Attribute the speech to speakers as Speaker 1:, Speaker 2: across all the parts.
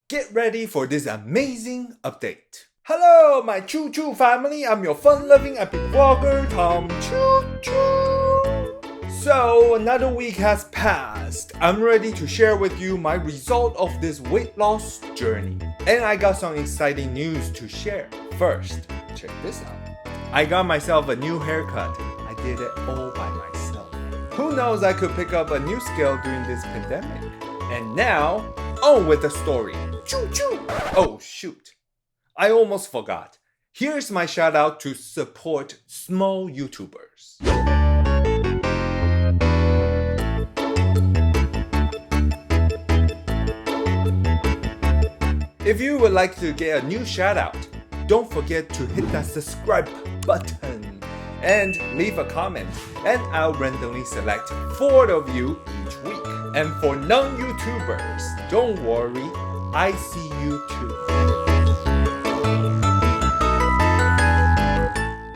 Speaker 1: Get ready for this amazing update. Hello, my Choo Choo family. I'm your fun-loving epic vlogger, Tom Choo Choo. So, another week has passed. I'm ready to share with you my result of this weight loss journey. And I got some exciting news to share. First, check this out. I got myself a new haircut. I did it all by myself. Who knows, I could pick up a new skill during this pandemic. And now, on with the story. Choo choo! Oh shoot, I almost forgot. Here's my shout out to support small YouTubers. If you would like to get a new shout out, don't forget to hit that subscribe button and leave a comment, and I'll randomly select 4 of you each week. And for non-YouTubers, don't worry, I see you too.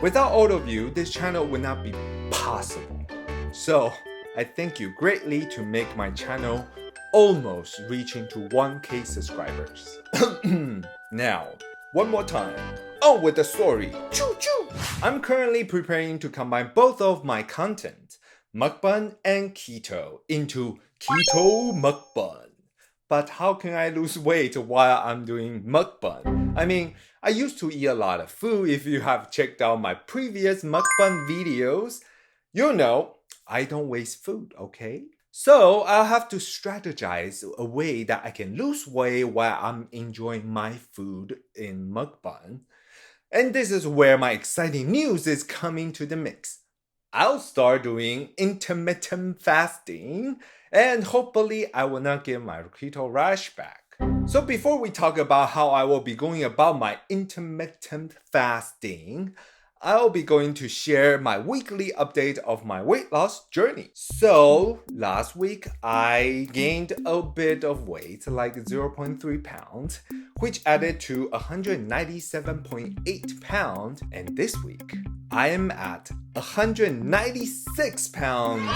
Speaker 1: Without all of you, this channel would not be possible. So, I thank you greatly to make my channel almost reaching to 1K subscribers. Now, one more time, on with the story. Choo choo! I'm currently preparing to combine both of my content, mukbang and keto, into keto mukbang. But how can I lose weight while I'm doing mukbang? I mean, I used to eat a lot of food. If you have checked out my previous mukbang videos, you know I don't waste food, okay? So I'll have to strategize a way that I can lose weight while I'm enjoying my food in mukbang. And this is where my exciting news is coming to the mix. I'll start doing intermittent fasting, and hopefully I will not get my keto rash back. So before we talk about how I will be going about my intermittent fasting, I'll be going to share my weekly update of my weight loss journey. So last week I gained a bit of weight, like 0.3 pounds, which added to 197.8 pounds, and this week I am at 196 pounds.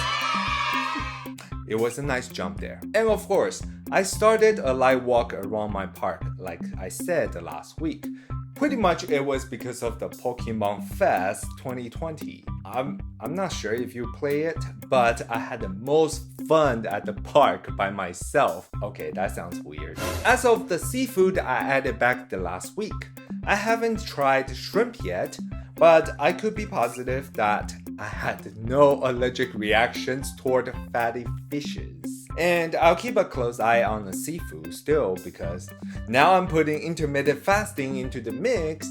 Speaker 1: It was a nice jump there. And of course, I started a light walk around my park, like I said last week. Pretty much it was because of the Pokemon Fest 2020. I'm not sure if you play it, but I had the most fun at the park by myself. Okay, that sounds weird. As of the seafood I added back the last week, I haven't tried shrimp yet, but I could be positive that I had no allergic reactions toward fatty fishes. And I'll keep a close eye on the seafood still, because now I'm putting intermittent fasting into the mix.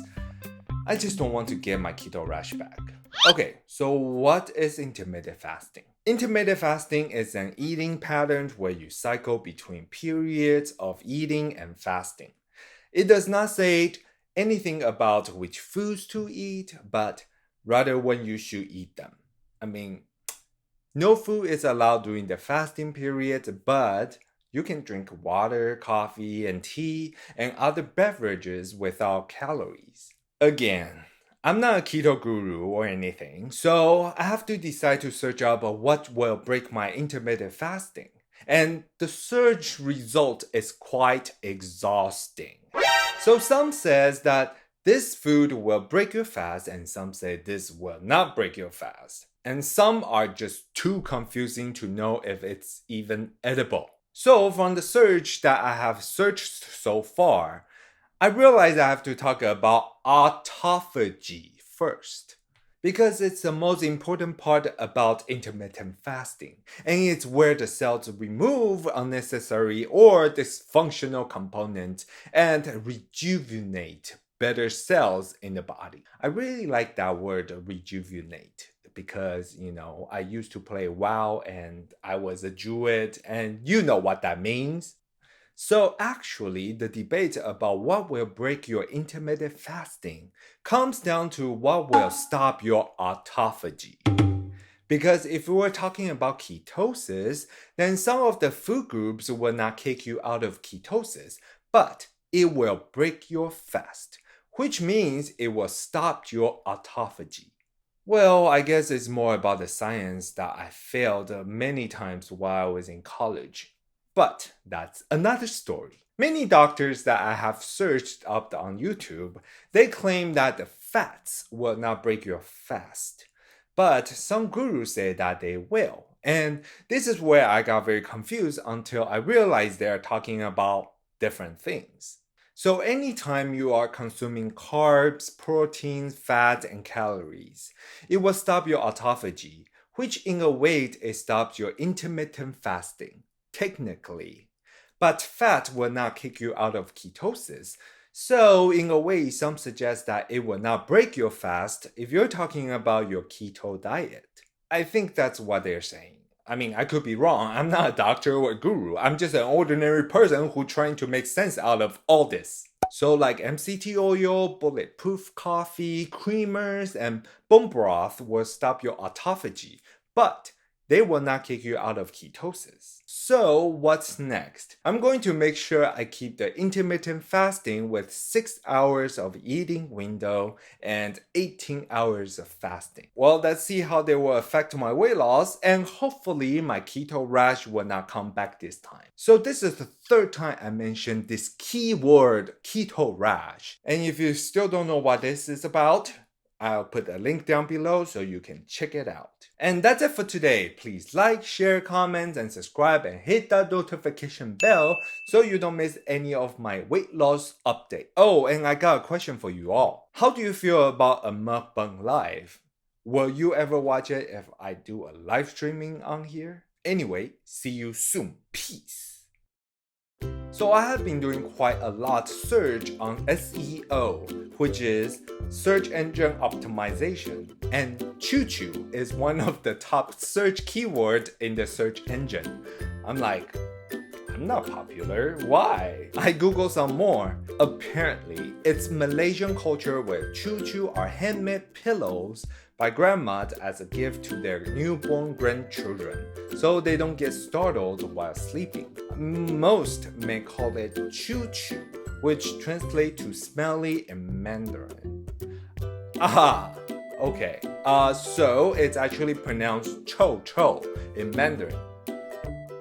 Speaker 1: I just don't want to get my keto rash back. Okay, so what is intermittent fasting? Intermittent fasting is an eating pattern where you cycle between periods of eating and fasting. It does not say anything about which foods to eat, but rather when you should eat them. I mean, no food is allowed during the fasting period, but you can drink water, coffee, and tea, and other beverages without calories. Again, I'm not a keto guru or anything, so I have to decide to search up what will break my intermittent fasting. And the search result is quite exhausting. So some says that this food will break your fast, and some say this will not break your fast. And some are just too confusing to know if it's even edible. So from the search that I have searched so far, I realized I have to talk about autophagy first, because it's the most important part about intermittent fasting, and it's where the cells remove unnecessary or dysfunctional components and rejuvenate better cells in the body. I really like that word, rejuvenate, because, I used to play WoW and I was a druid, and you know what that means. So actually, the debate about what will break your intermittent fasting comes down to what will stop your autophagy. Because if we were talking about ketosis, then some of the food groups will not kick you out of ketosis, but it will break your fast, which means it will stop your autophagy. Well, I guess it's more about the science that I failed many times while I was in college. But that's another story. Many doctors that I have searched up on YouTube, they claim that the fats will not break your fast. But some gurus say that they will. And this is where I got very confused until I realized they're talking about different things. So anytime you are consuming carbs, proteins, fats, and calories, it will stop your autophagy, which in a way it stops your intermittent fasting, technically. But fat will not kick you out of ketosis. So, in a way, some suggest that it will not break your fast if you're talking about your keto diet. I think that's what they're saying. I mean, I could be wrong. I'm not a doctor or a guru. I'm just an ordinary person who's trying to make sense out of all this. So like MCT oil, bulletproof coffee, creamers, and bone broth will stop your autophagy, but they will not kick you out of ketosis. So what's next? I'm going to make sure I keep the intermittent fasting with 6 hours of eating window and 18 hours of fasting. Well, let's see how they will affect my weight loss, and hopefully my keto rash will not come back this time. So this is the third time I mentioned this key word, keto rash. And if you still don't know what this is about, I'll put a link down below so you can check it out. And that's it for today. Please like, share, comment, and subscribe, and hit that notification bell so you don't miss any of my weight loss update. Oh, and I got a question for you all. How do you feel about a mukbang live? Will you ever watch it if I do a live streaming on here? Anyway, see you soon. Peace. So I have been doing quite a lot search on SEO, which is search engine optimization, and choo-choo is one of the top search keywords in the search engine. I'm like, I'm not popular. Why? I Google some more. Apparently, it's Malaysian culture where choo-choo are handmade pillows by grandmas as a gift to their newborn grandchildren, so they don't get startled while sleeping. Most may call it choo-choo, which translates to smelly in Mandarin. Aha! Okay, so it's actually pronounced cho-cho in Mandarin.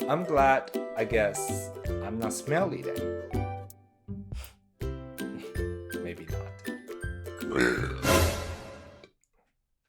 Speaker 1: I'm glad, I guess, I'm not smelly then. Maybe not.